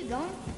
keep going?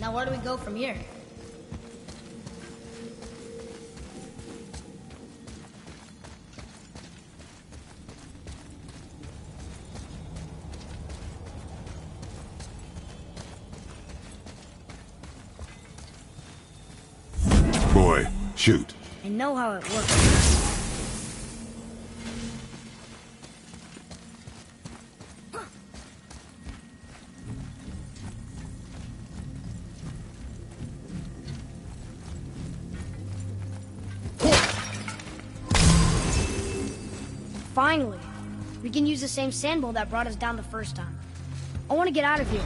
Now where do we go from here? Boy, shoot. I know how it works. Finally, we can use the same sandbowl that brought us down the first time. I want to get out of here.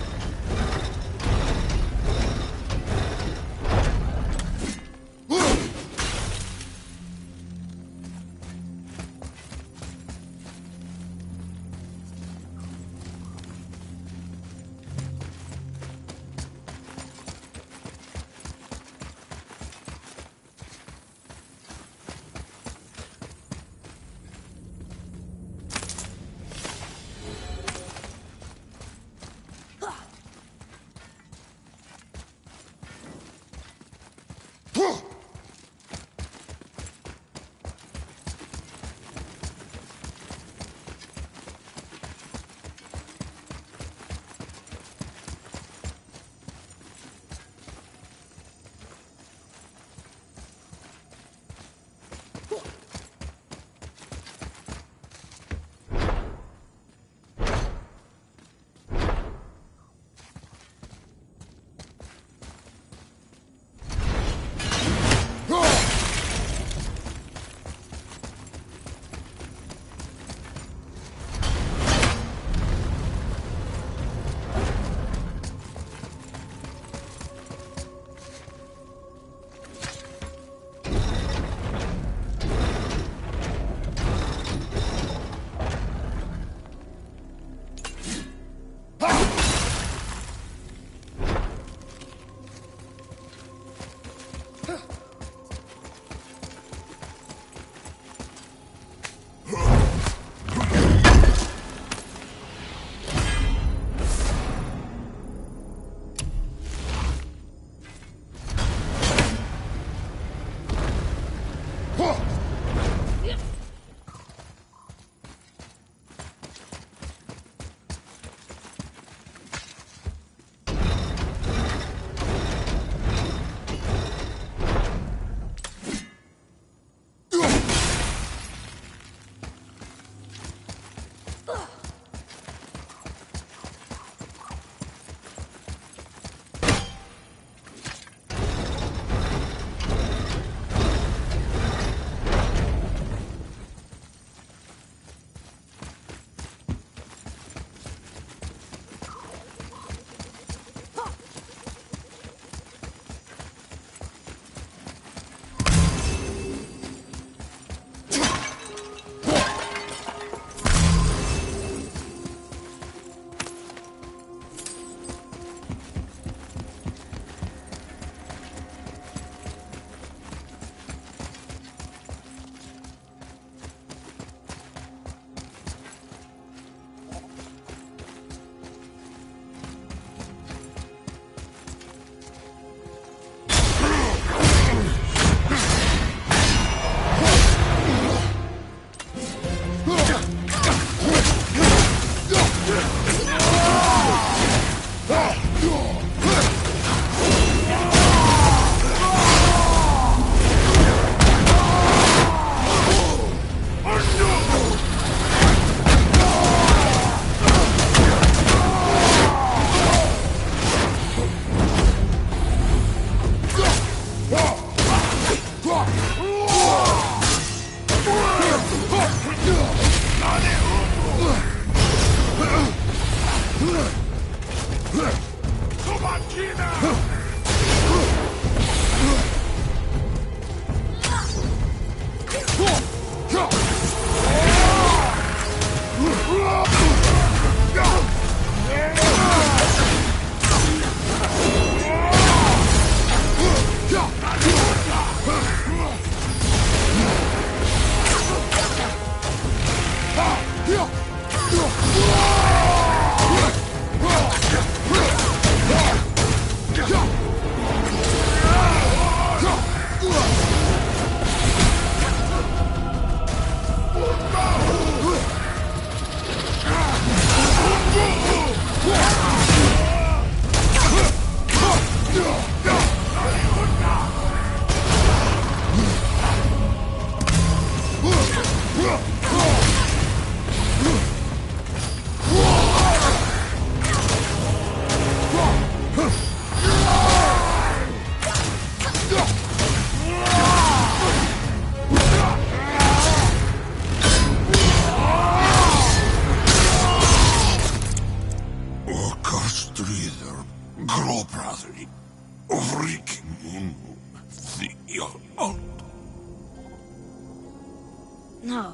No,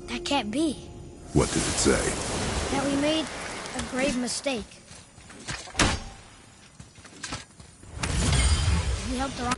that can't be. What did it say? That we made a grave mistake. We helped the wrong...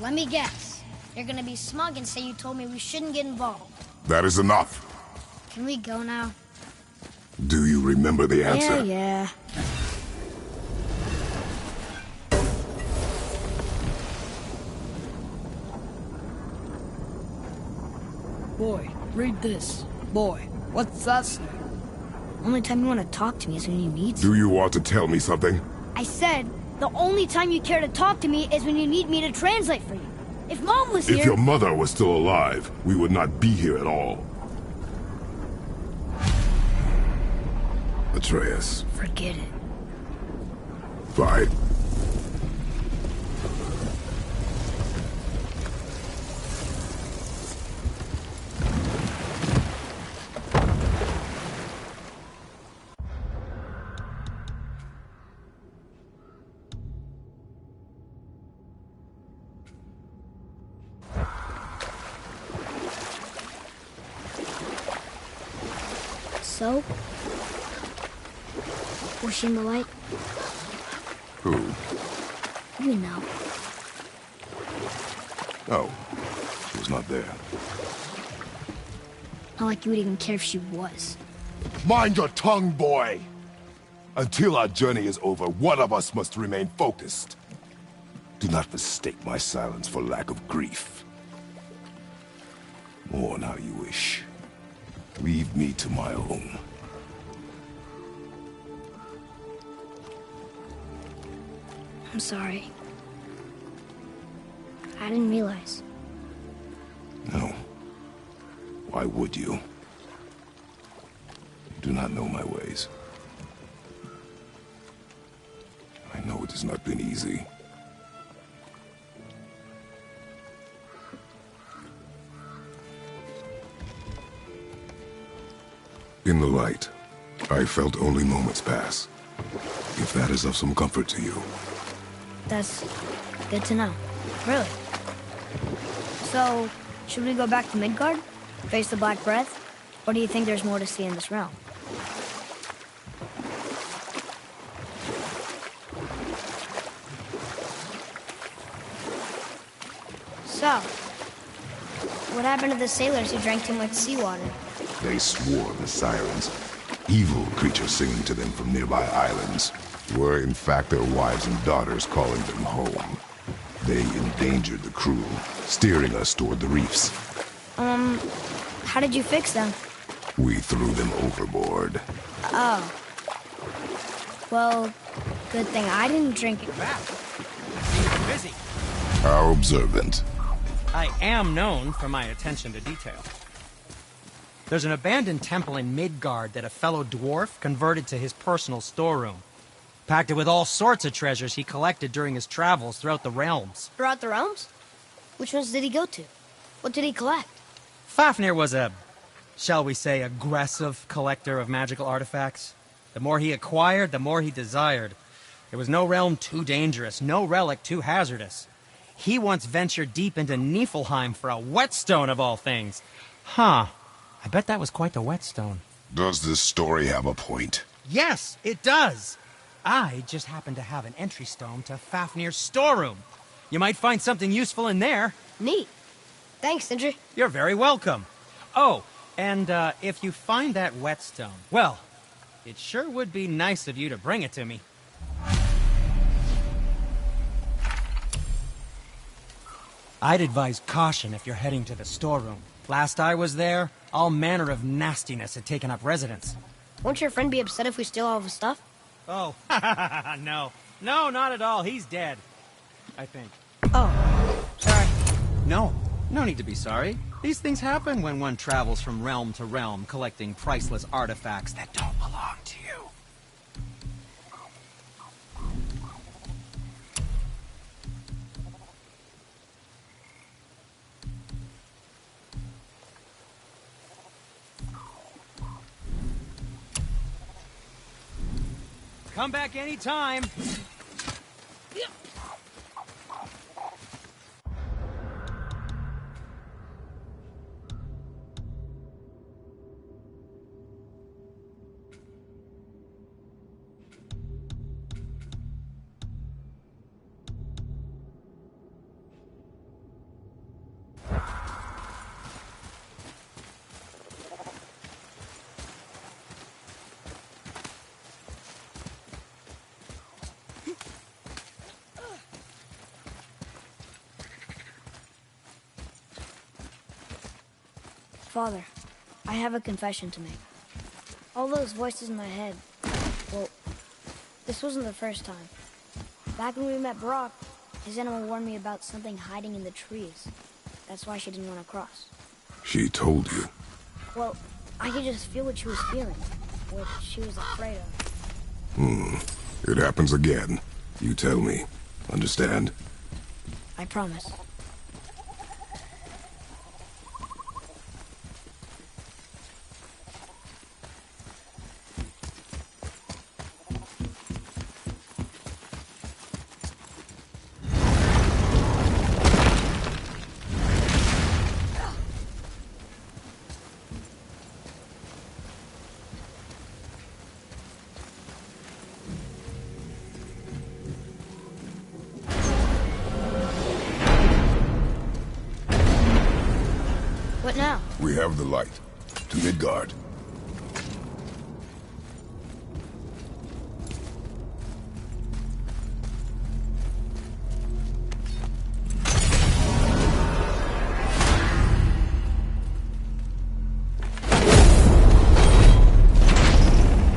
Let me guess. You're gonna be smug and say you told me we shouldn't get involved. That is enough. Can we go now? Do you remember the answer? Yeah. Boy, read this. Boy, what's that say? Only time you want to talk to me is when you need to. Do you want to tell me something? I said, the only time you care to talk to me is when you need me to translate for you. If Mom was here... If your mother was still alive, we would not be here at all. Atreus. Forget it. Fine. So? Was she in the light? Who? You know. Oh. She was not there. Not like you would even care if she was. Mind your tongue, boy! Until our journey is over, one of us must remain focused. Do not mistake my silence for lack of grief. Mourn how you wish. Leave me to my own. I'm sorry. I didn't realize. No. Why would you? You do not know my ways. I know it has not been easy. In the light, I felt only moments pass. If that is of some comfort to you. That's good to know. Really. So, should we go back to Midgard? Face the Black Breath? Or do you think there's more to see in this realm? So, what happened to the sailors who drank too much seawater? They swore the sirens, evil creatures singing to them from nearby islands, were in fact their wives and daughters calling them home. They endangered the crew, steering us toward the reefs. How did you fix them? We threw them overboard. Oh. Well, good thing I didn't drink it. Busy. How observant. I am known for my attention to detail. There's an abandoned temple in Midgard that a fellow dwarf converted to his personal storeroom. Packed it with all sorts of treasures he collected during his travels throughout the realms. Throughout the realms? Which ones did he go to? What did he collect? Fafnir was a, shall we say, aggressive collector of magical artifacts. The more he acquired, the more he desired. There was no realm too dangerous, no relic too hazardous. He once ventured deep into Niflheim for a whetstone of all things. Huh. I bet that was quite the whetstone. Does this story have a point? Yes, it does. I just happen to have an entry stone to Fafnir's storeroom. You might find something useful in there. Neat. Thanks, Sindri. You're very welcome. Oh, and if you find that whetstone, well, it sure would be nice of you to bring it to me. I'd advise caution if you're heading to the storeroom. Last I was there, all manner of nastiness had taken up residence. Won't your friend be upset if we steal all of his stuff? Oh, no. No, not at all. He's dead. I think. Oh, sorry. No need to be sorry. These things happen when one travels from realm to realm, collecting priceless artifacts that don't belong to you. Come back anytime. Father, I have a confession to make. All those voices in my head, well, this wasn't the first time. Back when we met Brock, his animal warned me about something hiding in the trees. That's why she didn't want to cross. She told you. Well, I could just feel what she was feeling, what she was afraid of. It happens again. You tell me. Understand? I promise. What now? We have the light. To Midgard.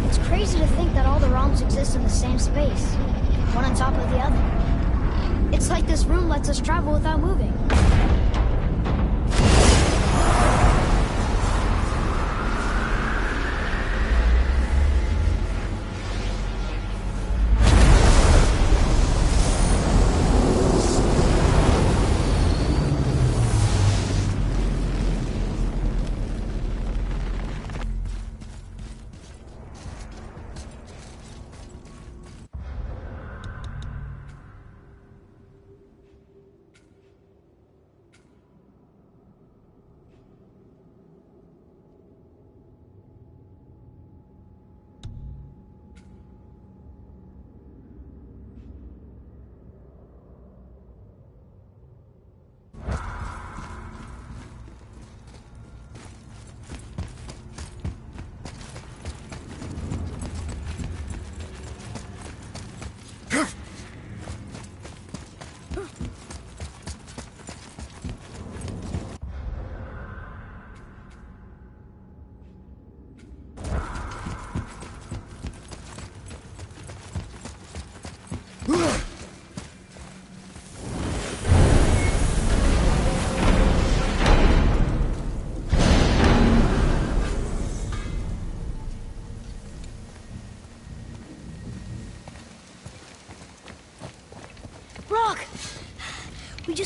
It's crazy to think that all the realms exist in the same space, one on top of the other. It's like this room lets us travel without moving.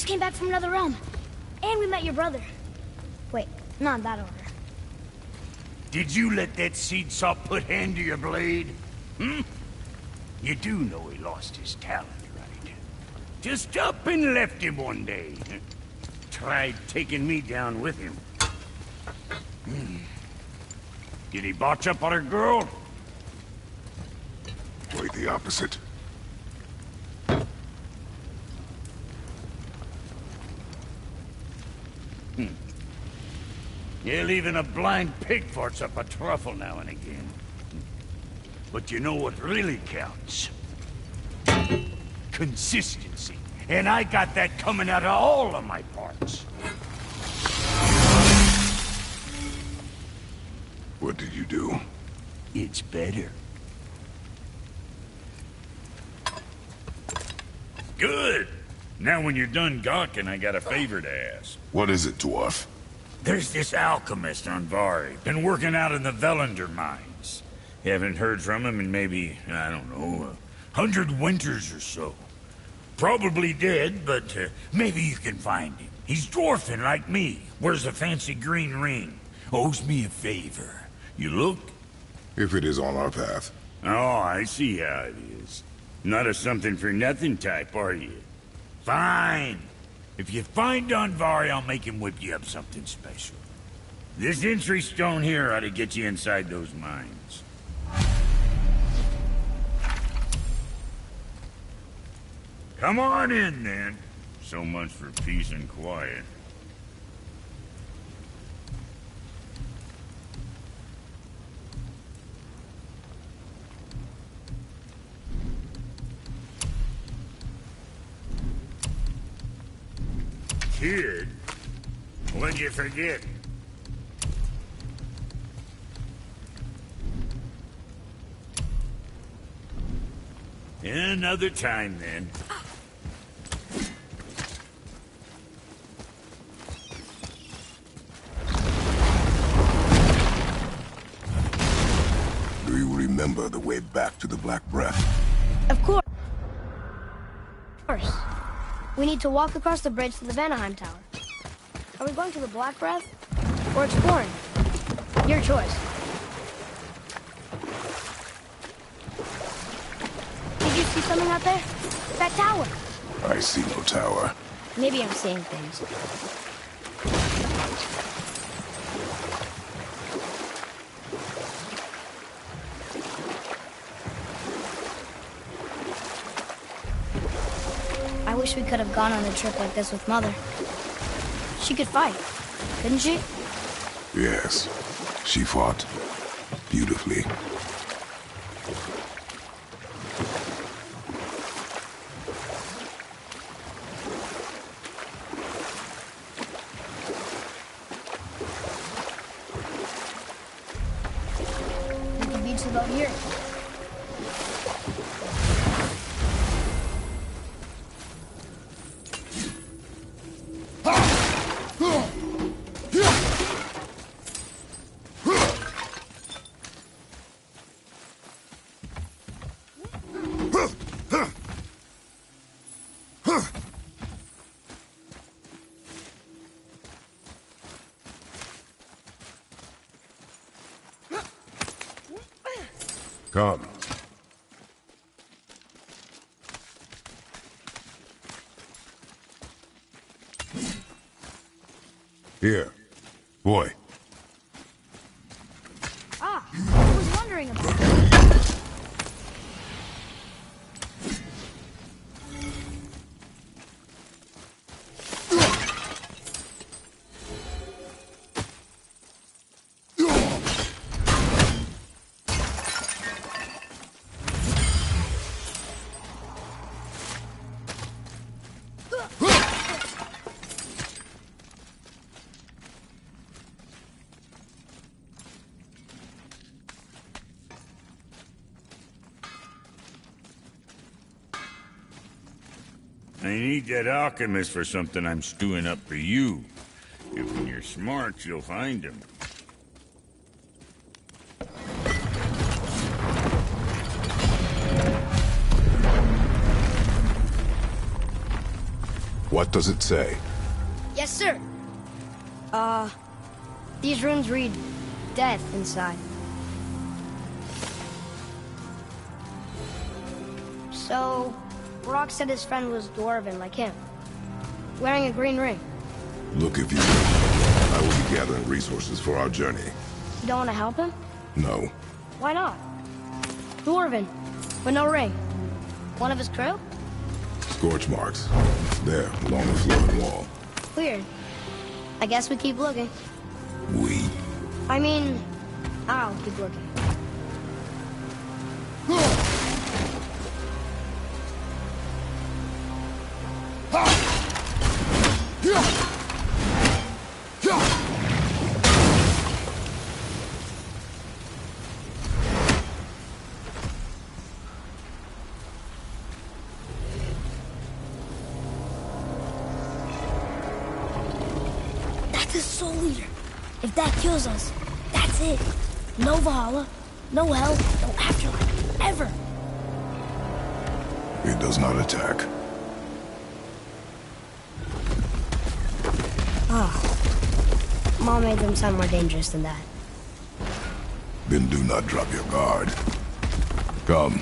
just came back from another realm. And we met your brother. Wait, not in that order. Did you let that seed saw put hand to your blade? Hmm? You do know he lost his talent, right? Just up and left him one day. Tried taking me down with him. Did he botch up on her girl? Quite the opposite. Yeah, even a blind pig farts up a truffle now and again. But you know what really counts? Consistency. And I got that coming out of all of my parts. What did you do? It's better. Good! Now when you're done gawking, I got a favor to ask. What is it, dwarf? There's this alchemist on Vari. Been working out in the Velander mines. Haven't heard from him in maybe, I don't know, 100 winters or so. Probably dead, but maybe you can find him. He's dwarfing like me. Wears a fancy green ring. Owes me a favor. You look? If it is on our path. Oh, I see how it is. Not a something-for-nothing type, are you? Fine. If you find Donvari, I'll make him whip you up something special. This entry stone here ought to get you inside those mines. Come on in, then. So much for peace and quiet. Kid? What'd you forget? Another time, then. Do you remember the way back to the Black Breath? Of course. We need to walk across the bridge to the Vanaheim Tower. Are we going to the Black Breath? Or exploring? Your choice. Did you see something out there? That tower. I see no tower. Maybe I'm seeing things. I wish we could have gone on a trip like this with Mother. She could fight, couldn't she? Yes. She fought. Beautifully. The beach is about here. Come. Here. Boy. Ah, I was wondering about that. I need that alchemist for something I'm stewing up for you. If when you're smart, you'll find him. What does it say? Yes, sir. These runes read death inside. So, Brock said his friend was dwarven like him, wearing a green ring. Look if you will. I will be gathering resources for our journey. You don't want to help him? No. Why not? Dwarven, with no ring. One of his crew? Scorch marks. There, along the floor and wall. Weird. I guess we keep looking. We? I mean, I'll keep looking. That's his soul eater. If that kills us, that's it. No Valhalla, no hell, no afterlife, ever. It does not attack. Mom made them sound more dangerous than that. Then do not drop your guard. Come.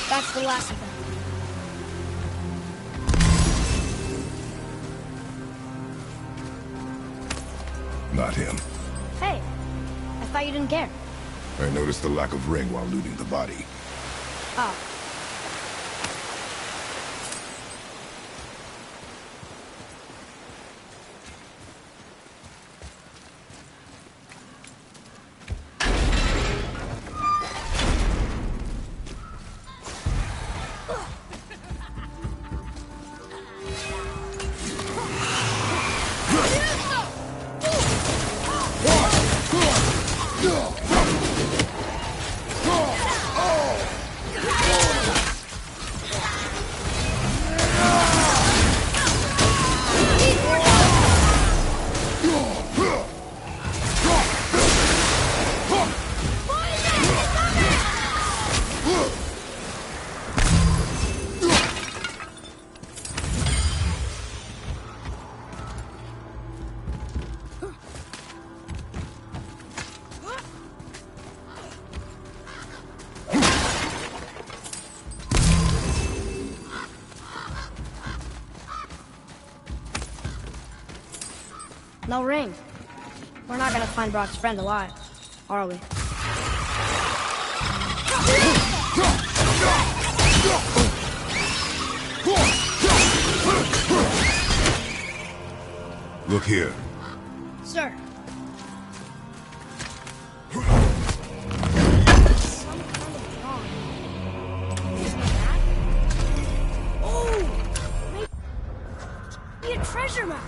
That's the last of them. Not him. Hey, I thought you didn't care. I noticed the lack of ring while looting the body. Oh. No ring. We're not gonna find Brock's friend alive, are we? Look here. Sir. Oh! Maybe a treasure map.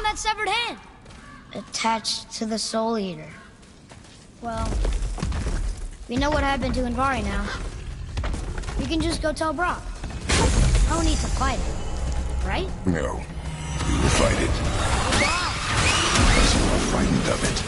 that severed hand? Attached to the Soul Eater. Well, we know what happened to Anvari now. We can just go tell Brock. No need to fight it, right? No. We will fight it. Because you are frightened of it.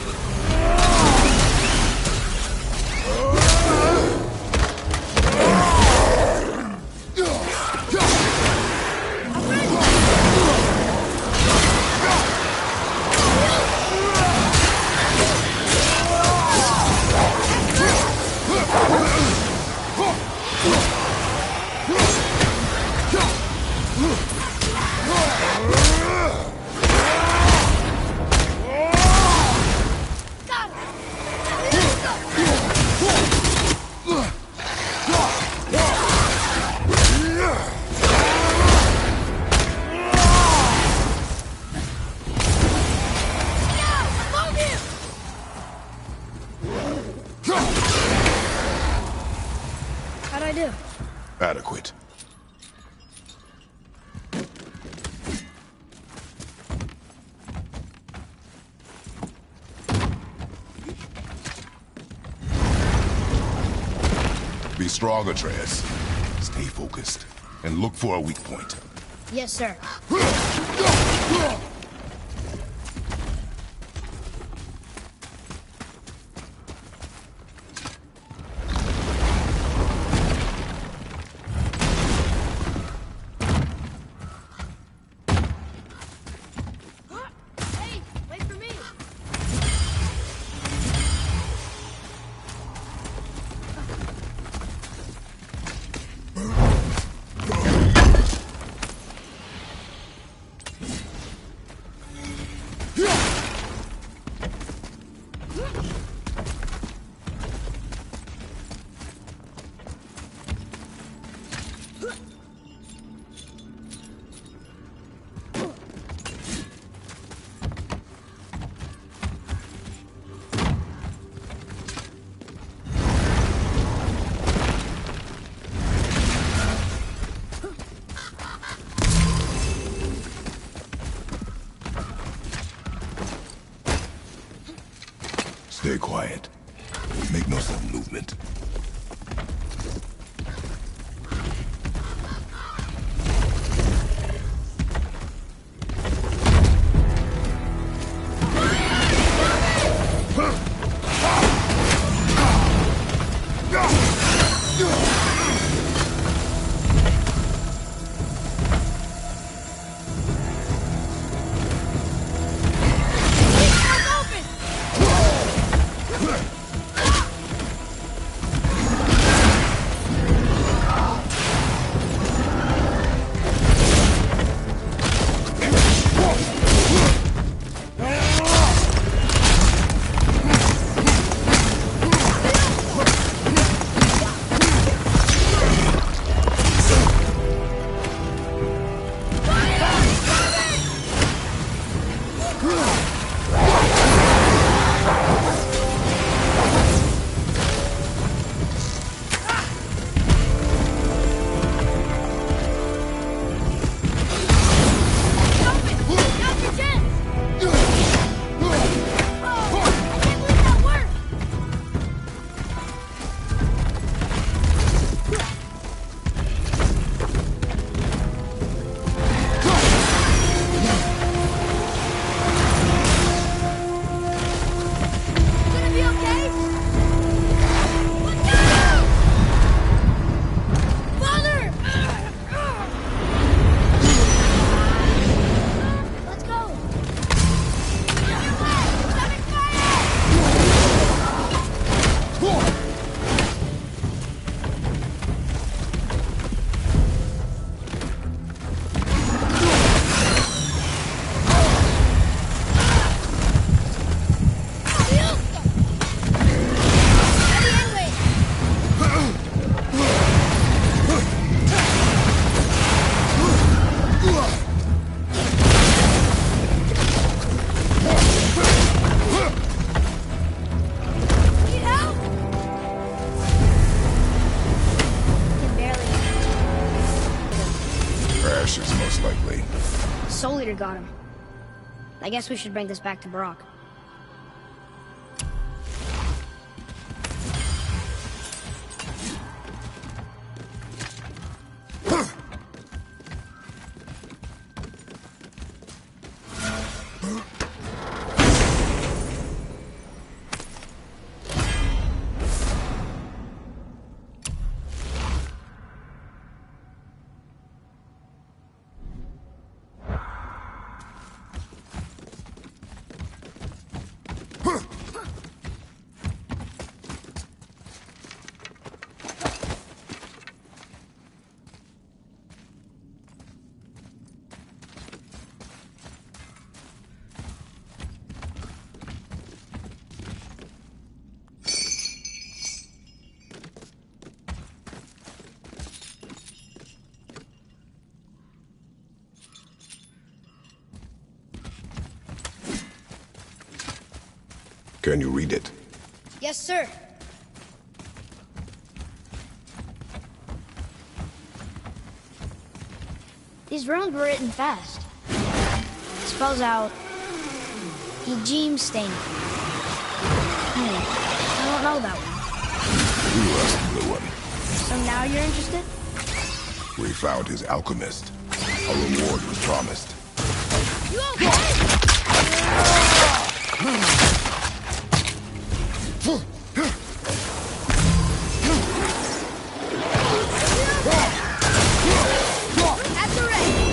How'd I do? Adequate. Be strong, Atreus. Stay focused. And look for a weak point. Yes, sir. Hey, wait for me. Stay quiet. Make no sudden movement. Leader got him. I guess we should bring this back to Brock. Can you read it? Yes, sir. These runes were written fast. Spells out Ejim Stain. I don't know that one. You asked the one. So now you're interested? We found his alchemist. A reward was promised. You okay? At the ready.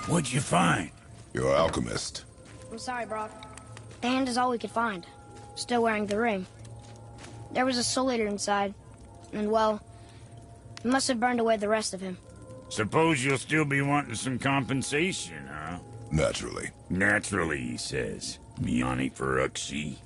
What'd you find? Your alchemist. I'm sorry, Brock. The hand is all we could find. Still wearing the ring. There was a Soul Eater inside, and well, he must have burned away the rest of him. Suppose you'll still be wanting some compensation, huh? Naturally. Naturally, he says. Miani Feruxi.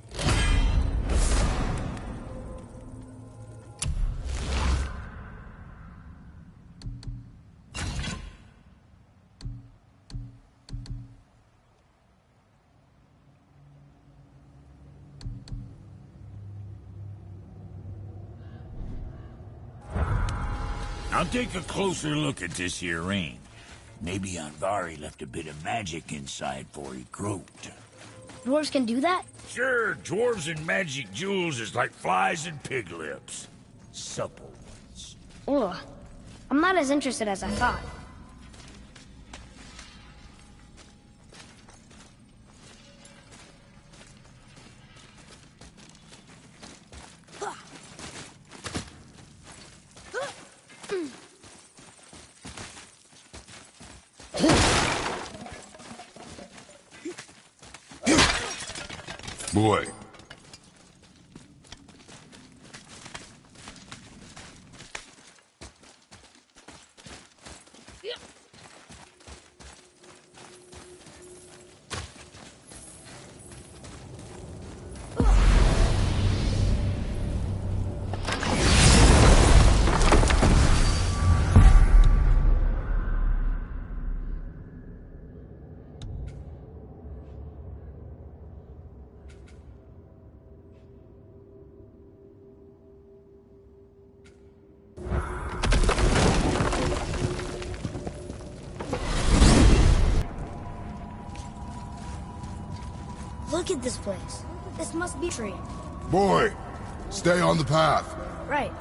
I'll take a closer look at this here ring. Maybe Anvari left a bit of magic inside for he croaked. Dwarves can do that? Sure, dwarves and magic jewels is like flies and pig lips. Supple ones. Ugh. I'm not as interested as I thought. Boy. Look at this place. This must be tree. Boy, stay on the path. Right.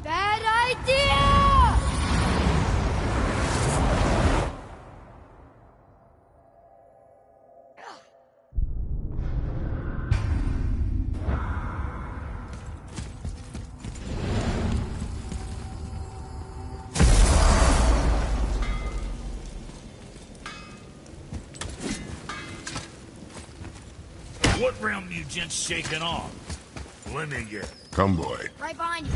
Bad idea! What realm you gents shaking off? Let me get. Come, boy. Right behind you.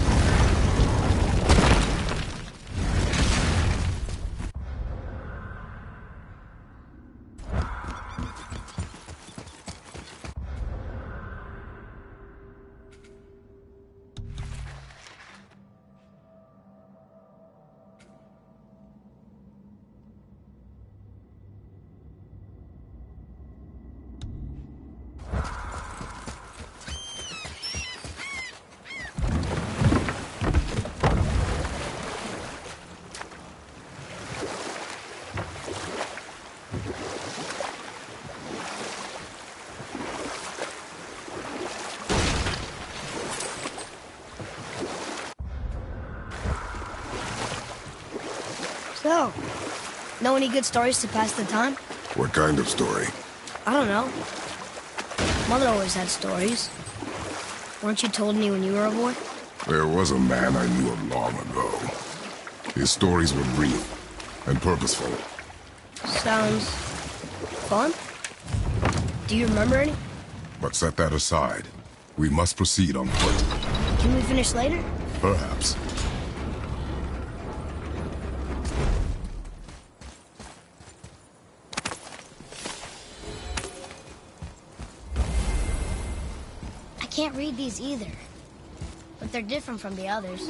So, know any good stories to pass the time? What kind of story? I don't know. Mother always had stories. Weren't you told any when you were a boy? There was a man I knew of long ago. His stories were brief and purposeful. Sounds fun. Do you remember any? But set that aside. We must proceed on foot. Can we finish later? Perhaps. I can't read these either. But they're different from the others.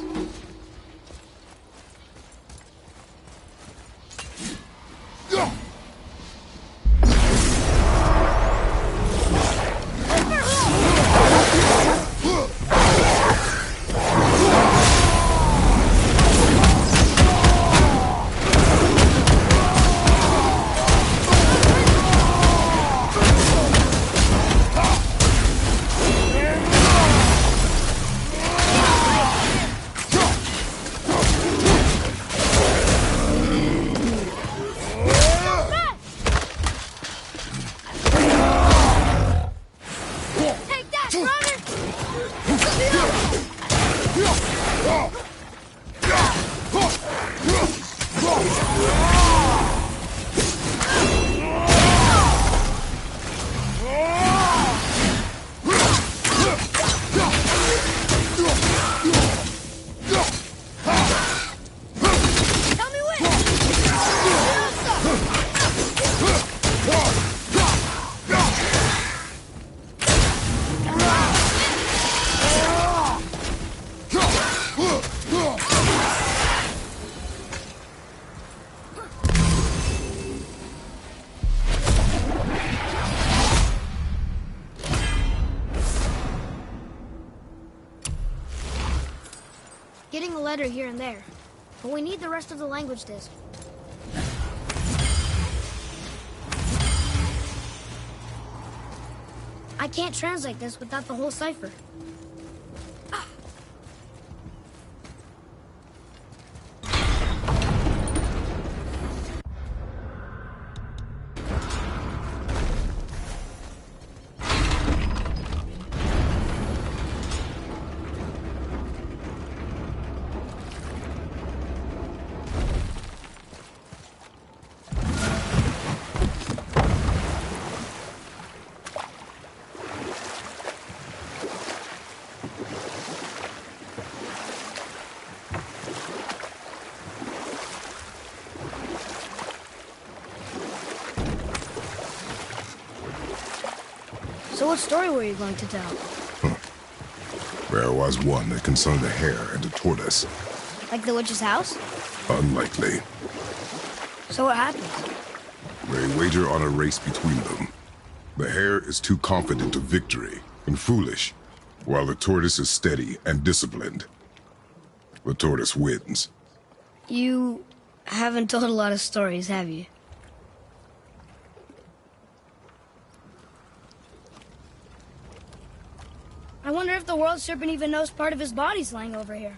Getting a letter here and there. But we need the rest of the language disk. I can't translate this without the whole cipher. So what story were you going to tell? There was one that concerned a hare and a tortoise. Like the witch's house? Unlikely. So what happens? They wager on a race between them. The hare is too confident of victory and foolish, while the tortoise is steady and disciplined. The tortoise wins. You haven't told a lot of stories, have you? I wonder if the world serpent even knows part of his body's lying over here.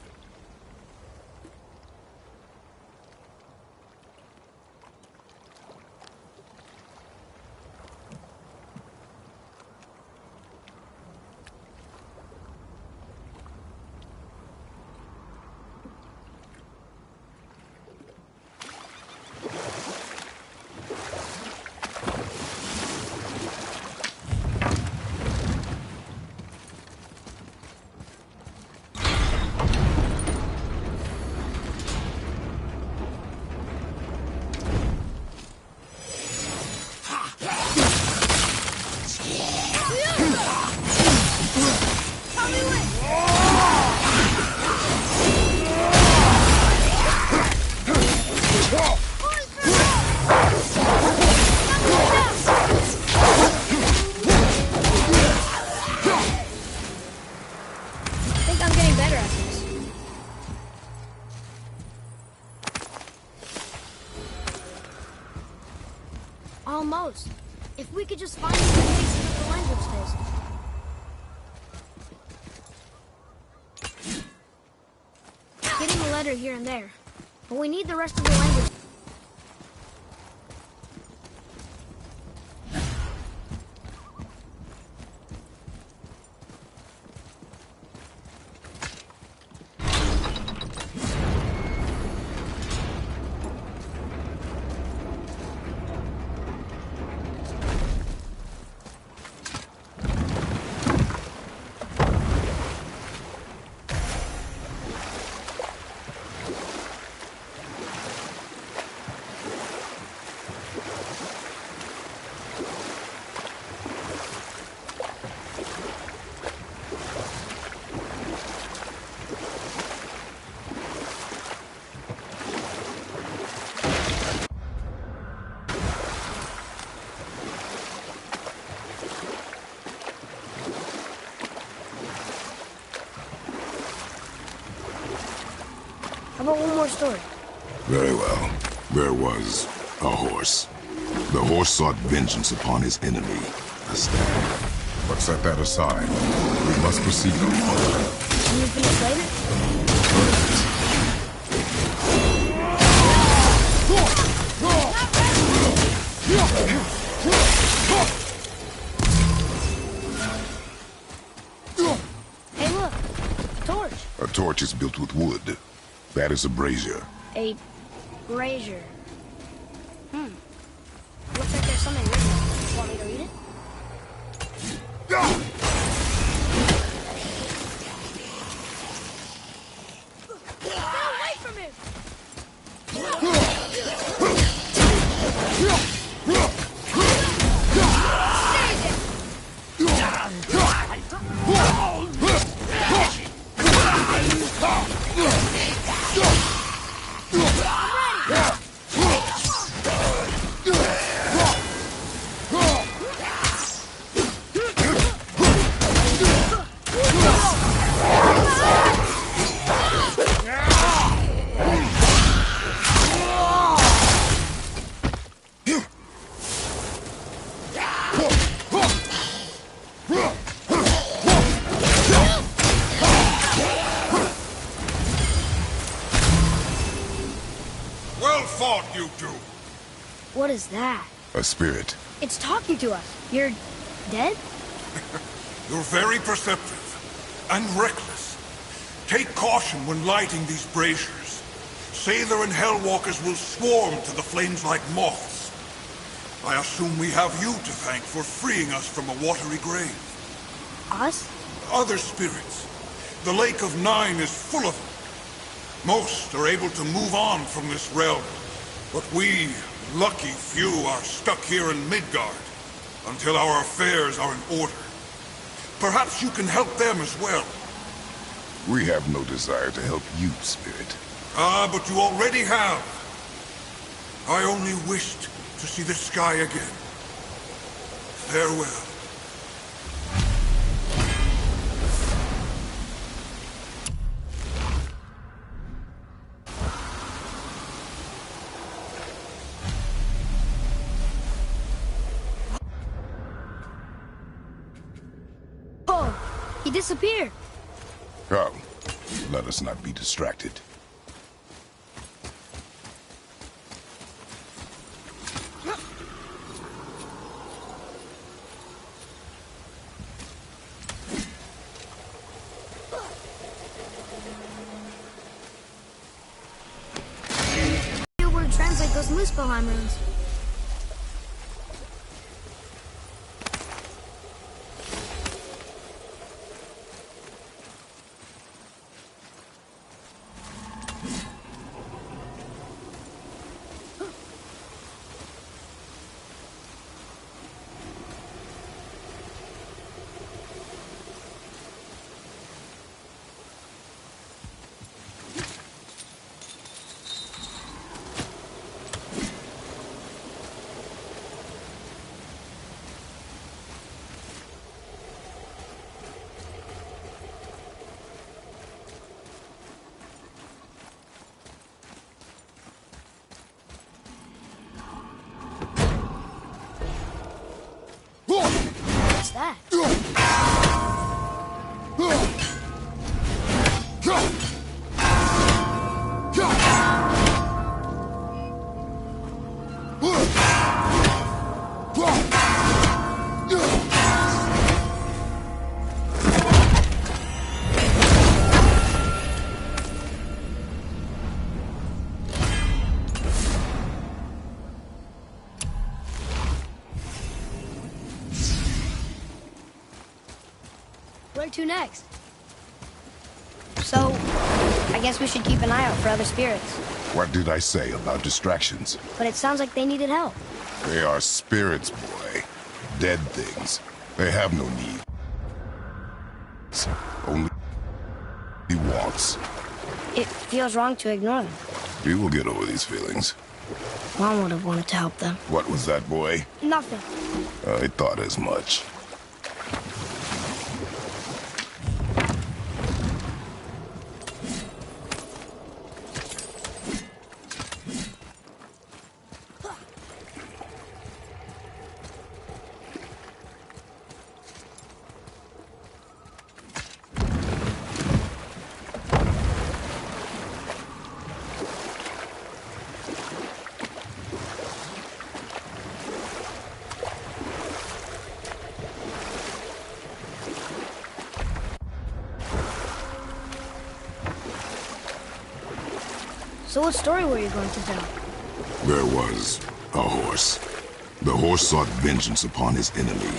Almost. If we could just find the place to the language test. Getting a letter here and there. But we need the rest of the language. How about one more story? Very well. There was a horse. The horse sought vengeance upon his enemy, a stag. But set that aside. We must proceed no further. Can you finish later? Hey, look. A torch. A torch is built with wood. That is a brazier. A brazier. Looks like there's something written on it. Want me to read it? Get away from him! You do. What is that? A spirit. It's talking to us. You're dead? You're very perceptive and reckless. Take caution when lighting these braziers. Sather and Hellwalkers will swarm to the flames like moths. I assume we have you to thank for freeing us from a watery grave. Us? Other spirits. The Lake of Nine is full of them. Most are able to move on from this realm. But we, lucky few, are stuck here in Midgard until our affairs are in order. Perhaps you can help them as well. We have no desire to help you, Spirit. Ah, but you already have. I only wished to see the sky again. Farewell. Oh, he disappeared. Come, let us not be distracted. You were to translate those Muspelheim runes. What's that? Where to next? So, I guess we should keep an eye out for other spirits. What did I say about distractions? But it sounds like they needed help. They are spirits, boy. Dead things. They have no need. Only wants. It feels wrong to ignore them. We will get over these feelings. Mom would have wanted to help them. What was that, boy? Nothing. I thought as much. So what story were you going to tell? There was a horse. The horse sought vengeance upon his enemy,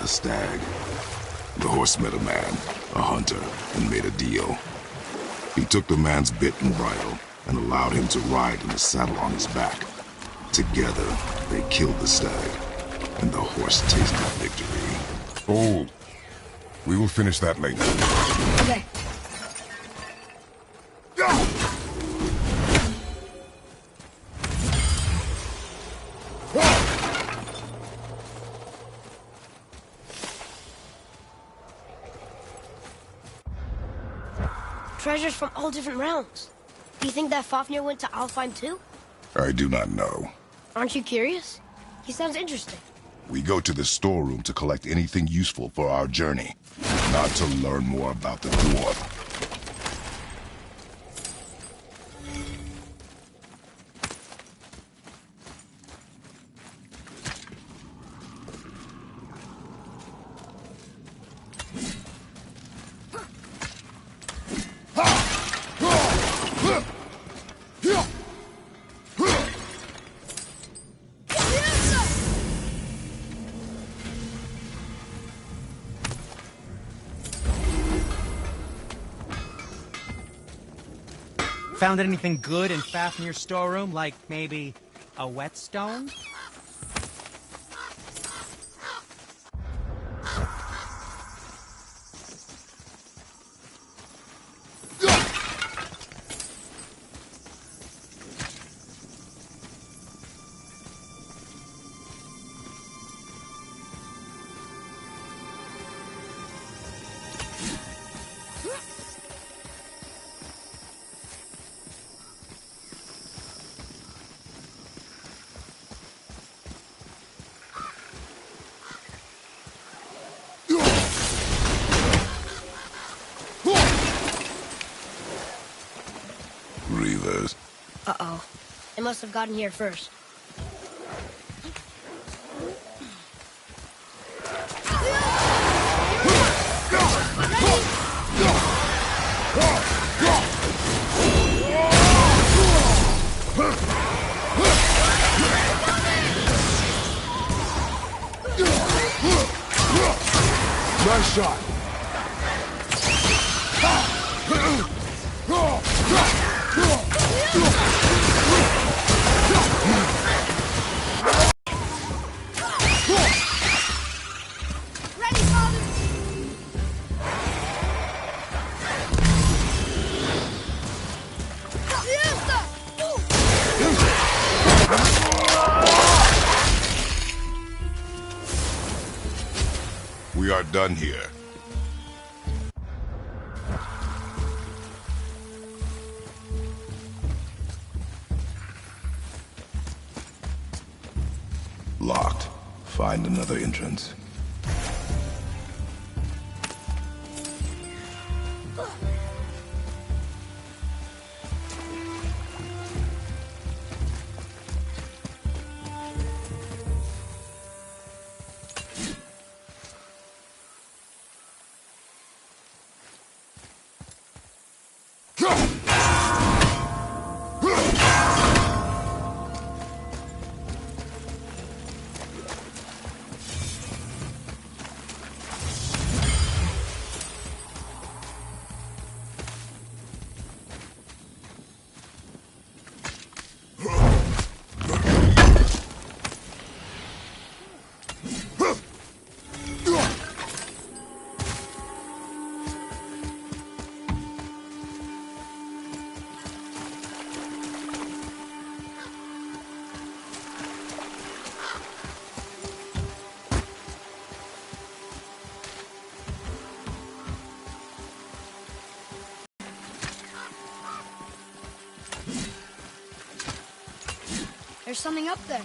a stag. The horse met a man, a hunter, and made a deal. He took the man's bit and bridle and allowed him to ride in a saddle on his back. Together, they killed the stag, and the horse tasted victory. Oh, we will finish that later. Okay. Treasures from all different realms. Do you think that Fafnir went to Alfheim too? I do not know. Aren't you curious? He sounds interesting. We go to the storeroom to collect anything useful for our journey, not to learn more about the dwarf. Found anything good in Fafnir's storeroom, like maybe a whetstone? Reavers. Uh-oh. They must have gotten here first. Nice shot. We are done here. Locked. Find another entrance. There's something up there.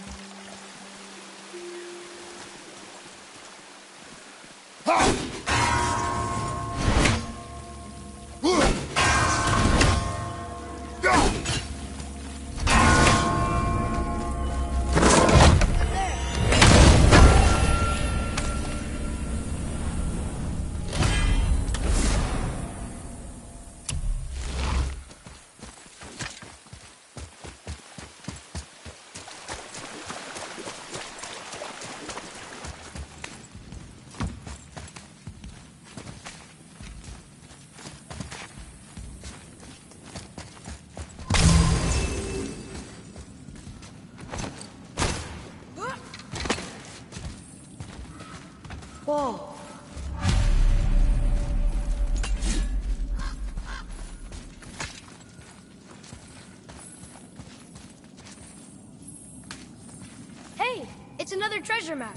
Whoa. Hey, it's another treasure map.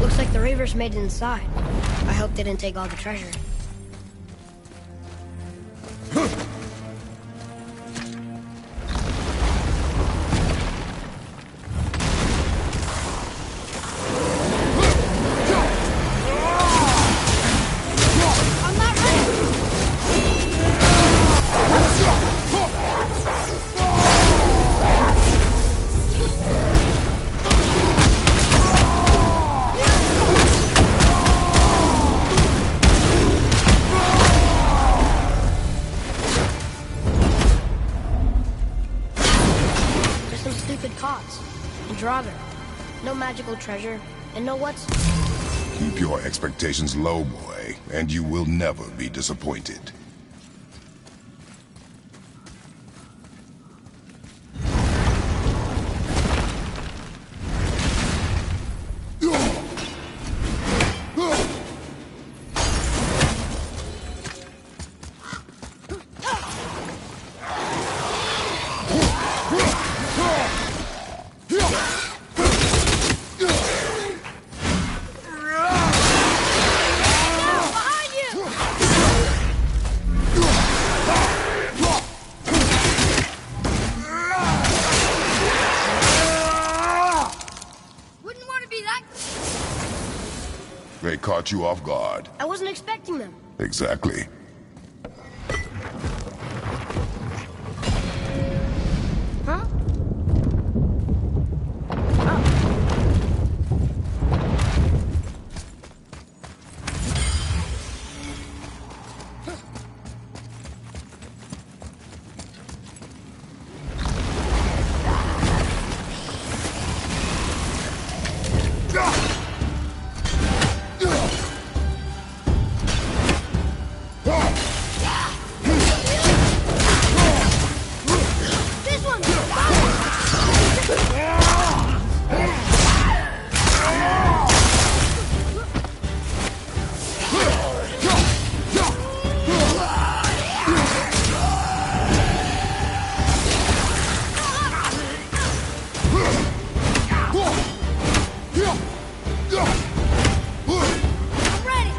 Looks like the Reavers made it inside. I hope they didn't take all the treasure. Cots and Draugr. No magical treasure, and no what's... Keep your expectations low, boy, and you will never be disappointed. caught you off guard. I wasn't expecting them. Exactly. Huh? This one! I'm ready!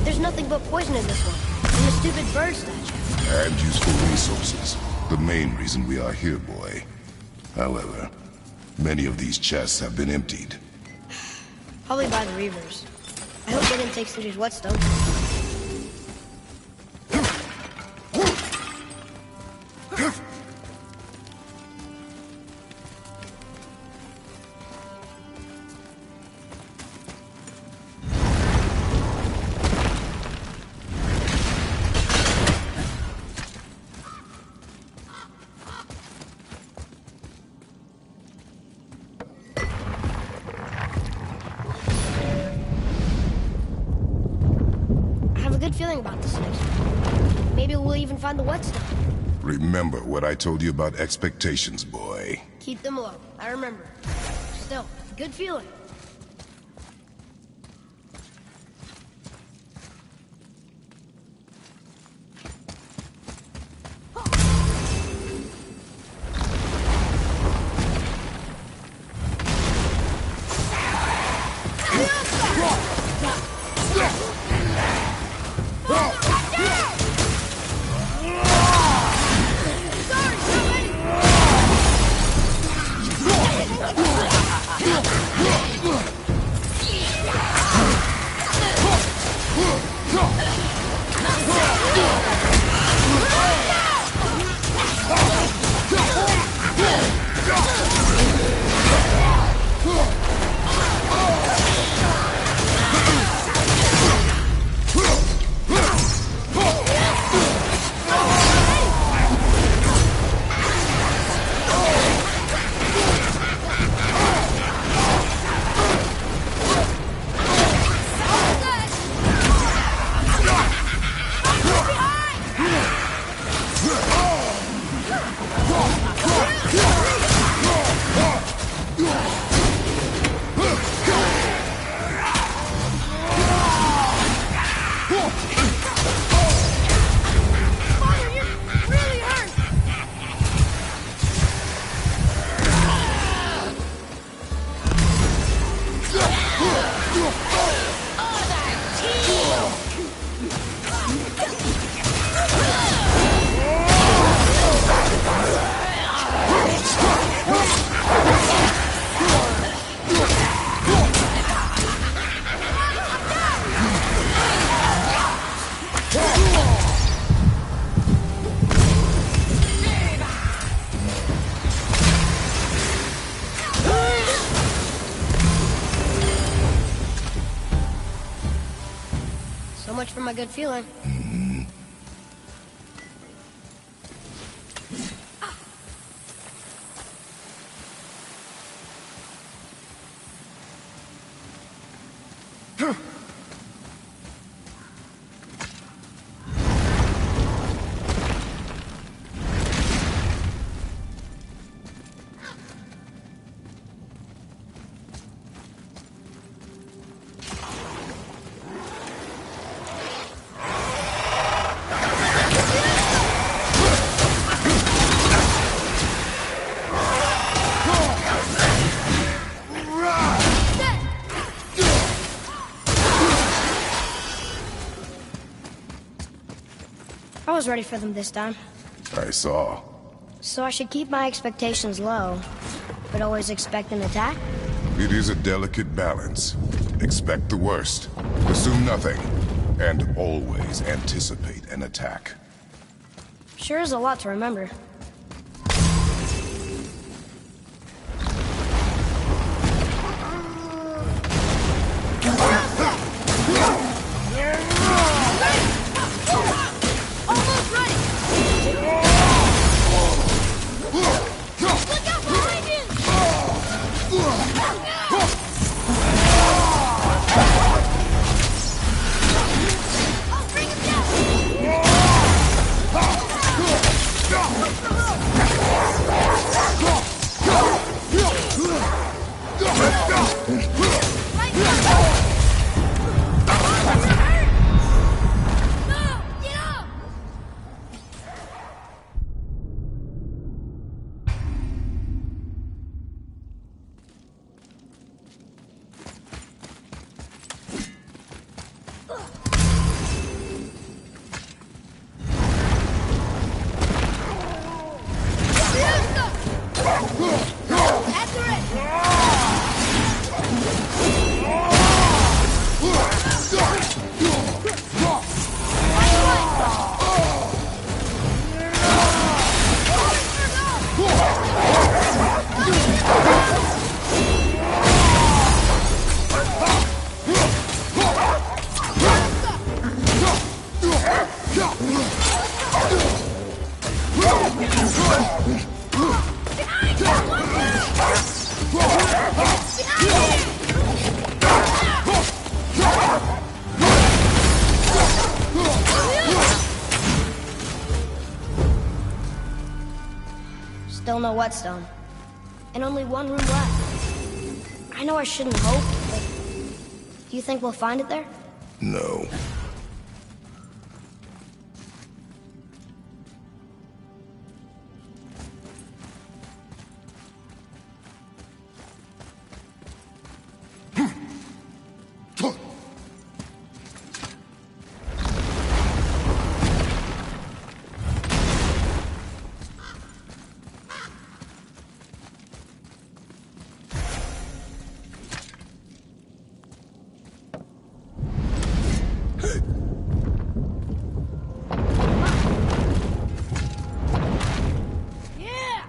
There's nothing but poison in this one. And the stupid bird statue. And useful resources. The main reason we are here, boy. However, many of these chests have been emptied. Probably by the Reavers. I hope they didn't take Sindri's whetstone. I have a good feeling about this next one. Maybe we'll even find the whetstone. Remember what I told you about expectations, boy. Keep them low. I remember. Still, good feeling. So much for my good feeling. was ready for them this time. I saw. So I should keep my expectations low, but always expect an attack? It is a delicate balance. Expect the worst, assume nothing, and always anticipate an attack. Sure is a lot to remember. Almost ready! Look out behind him! I'll bring him No! Get up! After it! Still no whetstone. And only one room left. I know I shouldn't hope, but do you think we'll find it there? No. Yeah!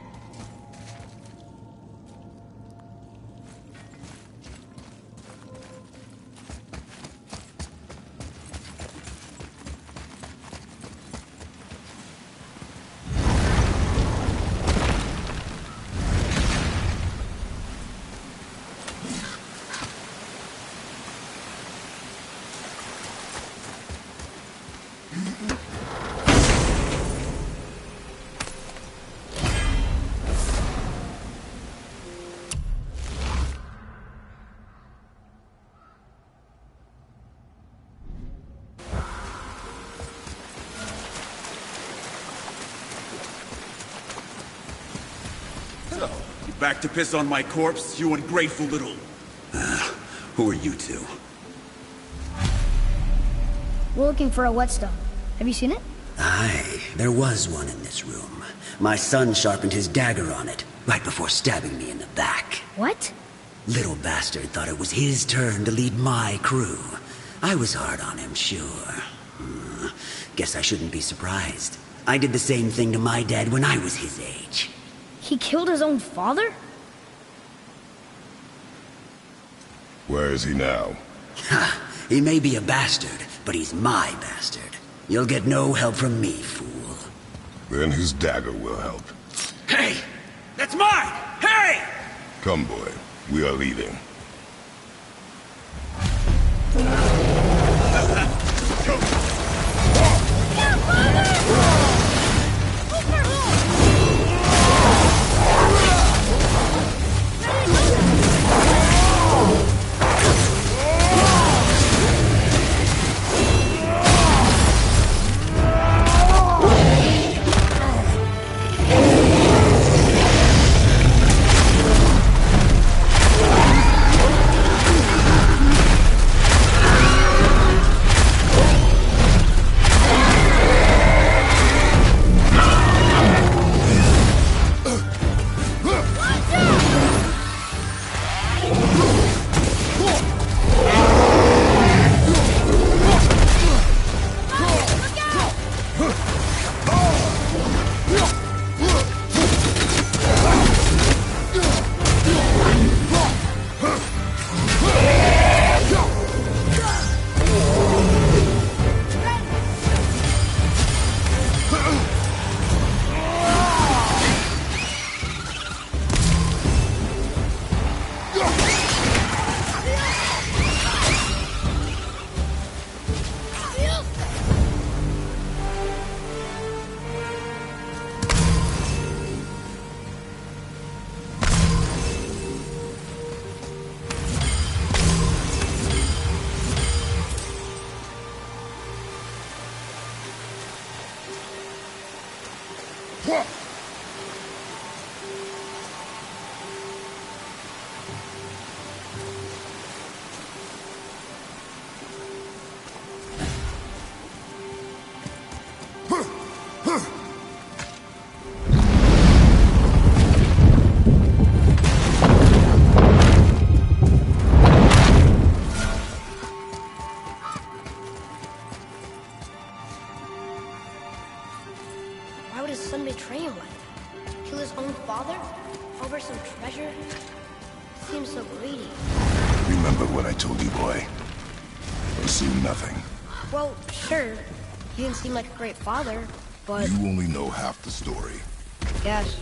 So, you back to piss on my corpse, you ungrateful little... who are you two? We're looking for a whetstone. Have you seen it? Aye, there was one in this room. My son sharpened his dagger on it, right before stabbing me in the back. What? Little bastard thought it was his turn to lead my crew. I was hard on him, sure. Guess I shouldn't be surprised. I did the same thing to my dad when I was his age. He killed his own father? Where is he now? Ha! He may be a bastard, but he's my bastard. You'll get no help from me, fool. Then his dagger will help. Hey! That's mine! Hey! Come, boy. We are leaving. Remember what I told you, boy. Assume nothing. Well, sure. He didn't seem like a great father, but... You only know half the story. Yes.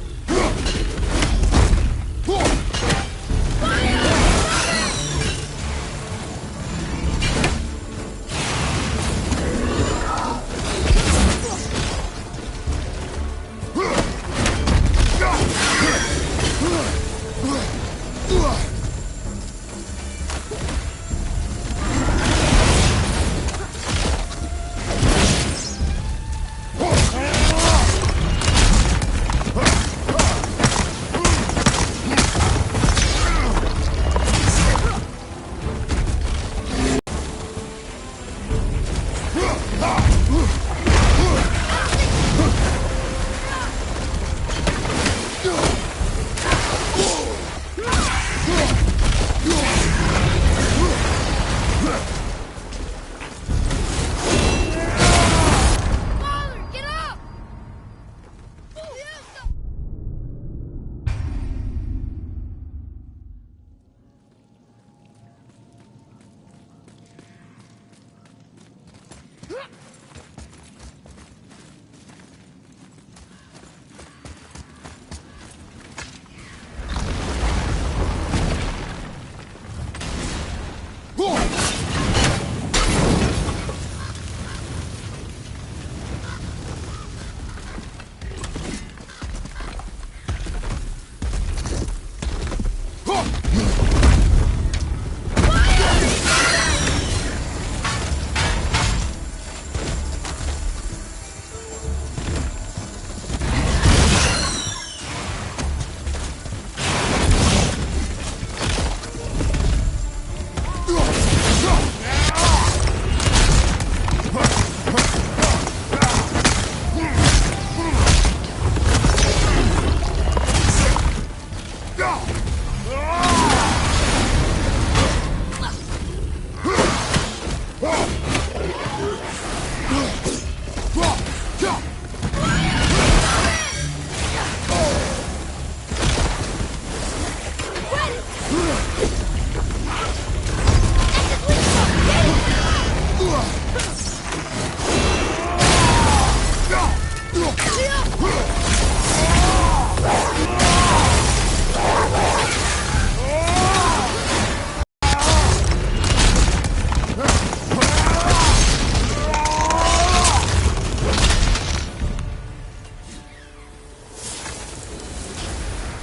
Father, get up!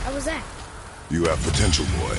How was that? You have potential, boy.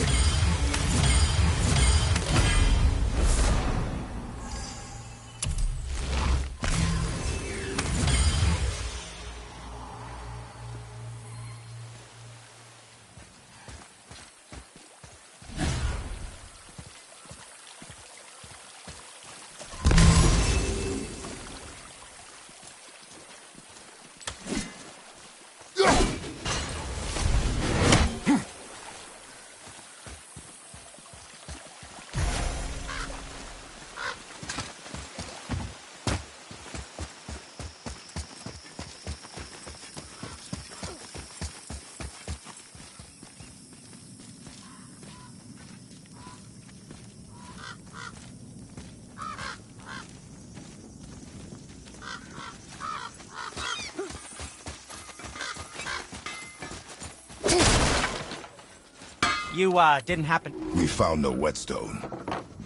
You, didn't happen... We found no whetstone.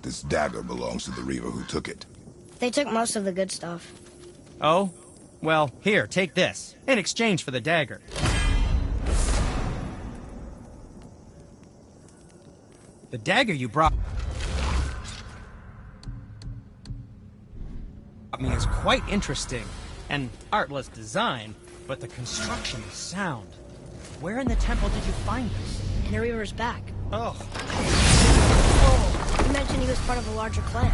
This dagger belongs to the Reaver who took it. They took most of the good stuff. Oh? Well, here, take this. In exchange for the dagger. The dagger you brought me is quite interesting. An artless design, but the construction is sound. Where in the temple did you find this? In the Reaver's back. Oh. You mentioned he was part of a larger clan.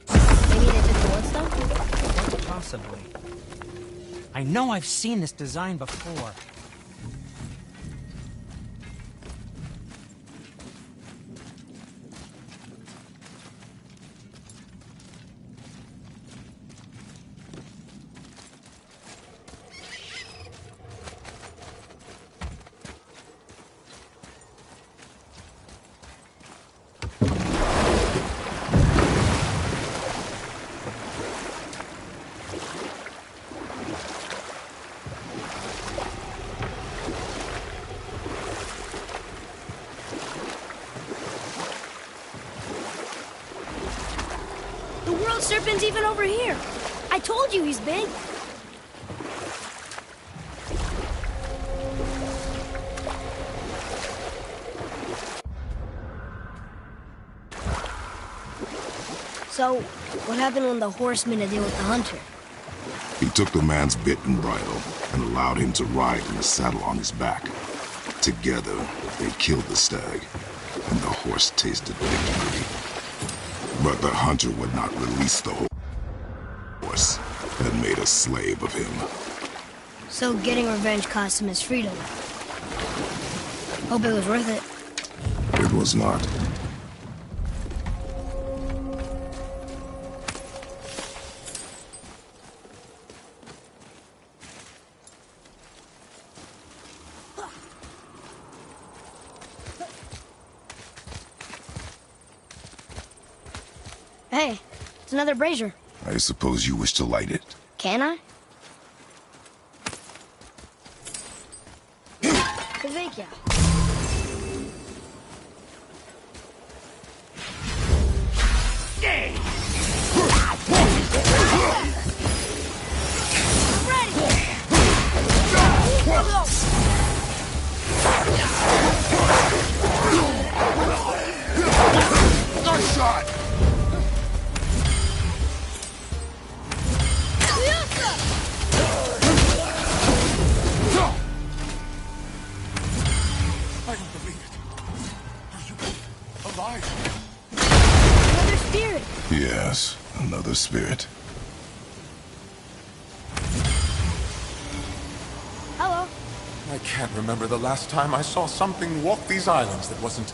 Maybe they took the Bloodstone? Possibly. I know I've seen this design before. serpent's even over here. I told you he's big. So, what happened when the horse made a deal with the hunter? He took the man's bit and bridle and allowed him to ride in the saddle on his back. Together, they killed the stag, and the horse tasted victory. But the hunter would not release the horse and made a slave of him. So getting revenge cost him his freedom. Hope it was worth it. It was not. Hey, it's another brazier. I suppose you wish to light it. Can I? Kveikja. I don't believe it. Are you alive? Another spirit. Yes, another spirit. Hello. I can't remember the last time I saw something walk these islands that wasn't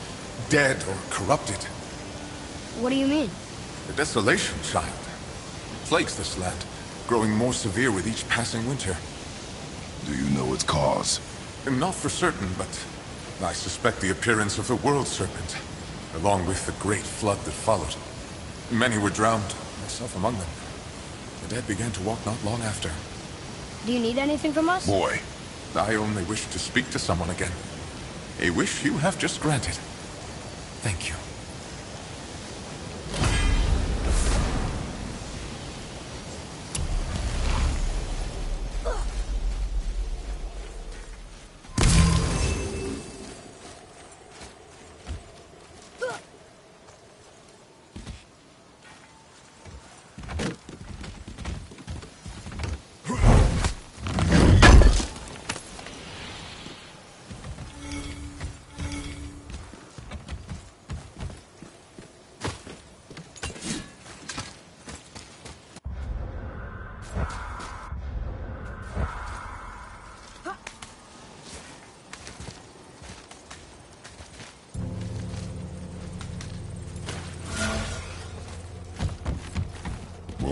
dead or corrupted. What do you mean? The desolation, child. Plagues this land, growing more severe with each passing winter. Do you know its cause? Not for certain, but I suspect the appearance of the World Serpent, along with the great flood that followed. Many were drowned, myself among them. The dead began to walk not long after. Do you need anything from us? Boy, I only wish to speak to someone again. A wish you have just granted. Thank you.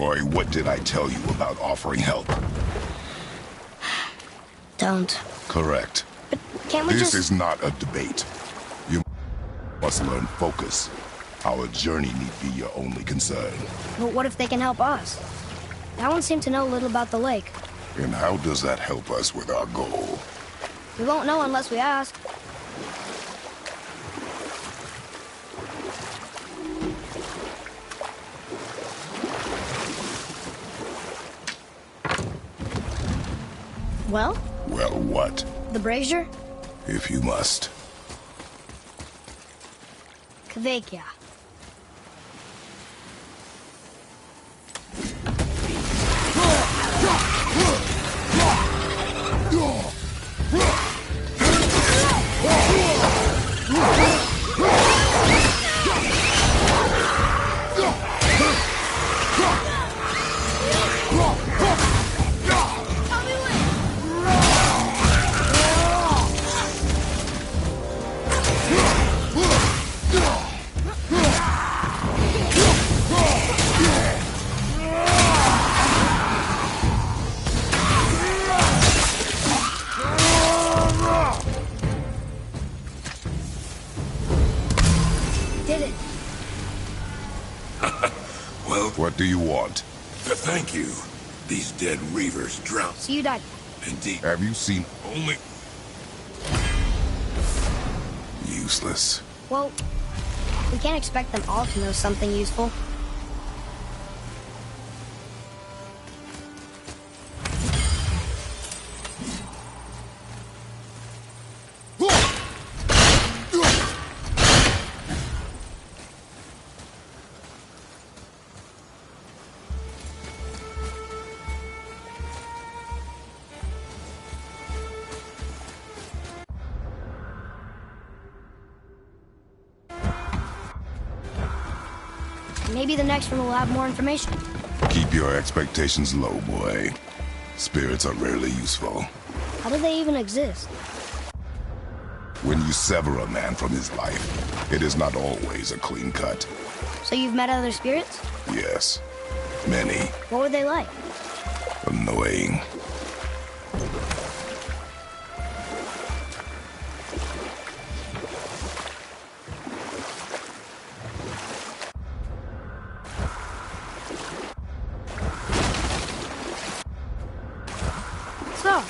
boy, what did I tell you about offering help? Don't. Correct. But can't we This just... is not a debate. You must learn focus. Our journey need be your only concern. But what if they can help us? That one seemed to know a little about the lake. And how does that help us with our goal? We won't know unless we ask. Well? Well, what? The brazier? If you must. Kveikja. Did it. Well, what do you want? Thank you. These dead reavers drowned. So you died. Indeed. Have you seen Only... useless? Well, we can't expect them all to know something useful. Maybe the next one will have more information. Keep your expectations low, boy. Spirits are rarely useful. How do they even exist? When you sever a man from his life, it is not always a clean cut. So you've met other spirits? Yes, many. What were they like? Annoying. So,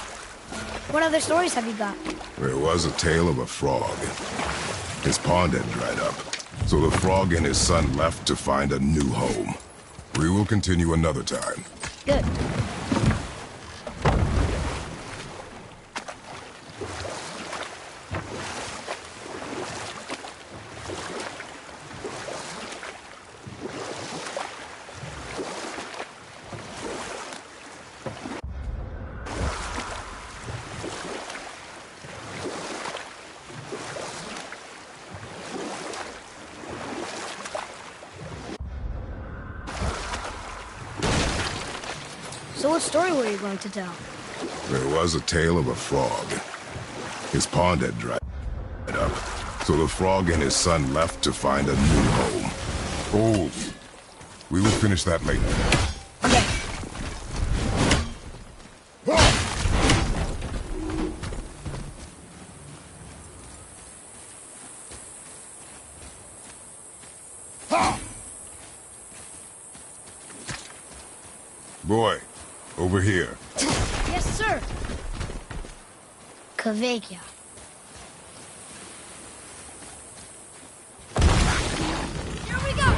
what other stories have you got? There was a tale of a frog. His pond had dried up, so the frog and his son left to find a new home. We will continue another time. Good. So what story were you going to tell? There was a tale of a frog. His pond had dried up, so the frog and his son left to find a new home. Oh, we will finish that later. Okay. Boy, over here. Yes, sir. Kvekia. Here we go!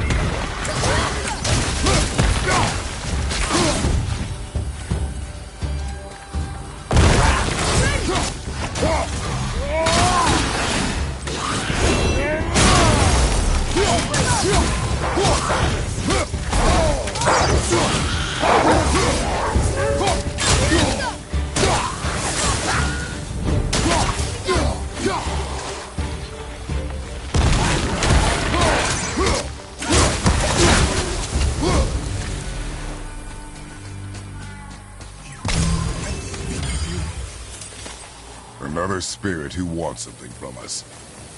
Another spirit who wants something from us.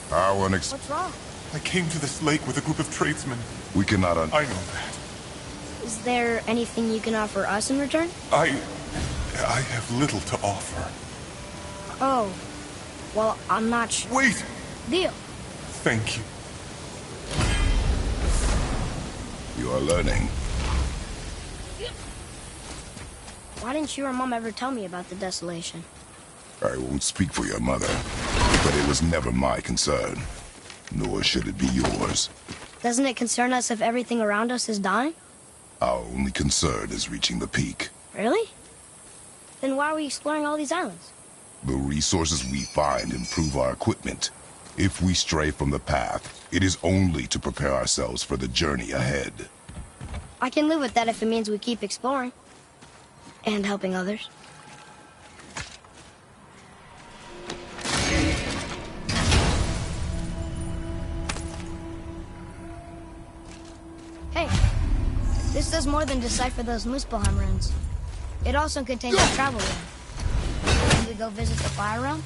How unexpected. What's wrong? I came to this lake with a group of tradesmen. We cannot I know that. Is there anything you can offer us in return? I have little to offer. Oh. Well, I'm not sure. Wait! Deal. Thank you. You are learning. Why didn't you or Mom ever tell me about the desolation? I won't speak for your mother, but it was never my concern. Nor should it be yours. Doesn't it concern us if everything around us is dying? Our only concern is reaching the peak. Really? Then why are we exploring all these islands? The resources we find improve our equipment. If we stray from the path, it is only to prepare ourselves for the journey ahead. I can live with that if it means we keep exploring. And helping others. Hey, this does more than decipher those Muspelheim runes. It also contains a travel rune. Can we go visit the fire realm?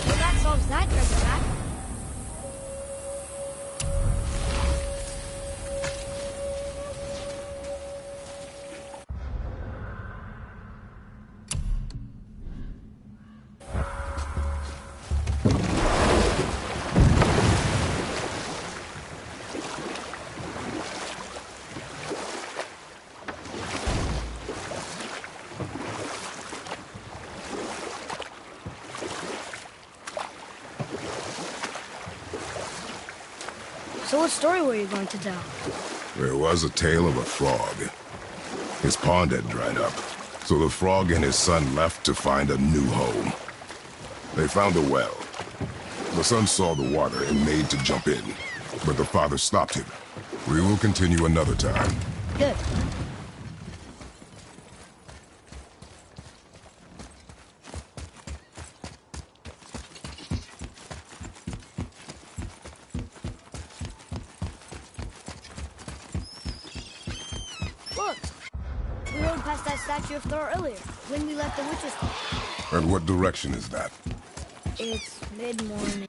Well, that solves that treasure map. So what story were you going to tell? There was a tale of a frog. His pond had dried up, so the frog and his son left to find a new home. They found a well. The son saw the water and made to jump in. but the father stopped him. We will continue another time. Good. Look! We rode past that statue of Thor earlier, when we left the witch's hut. And what direction is that? It's mid-morning.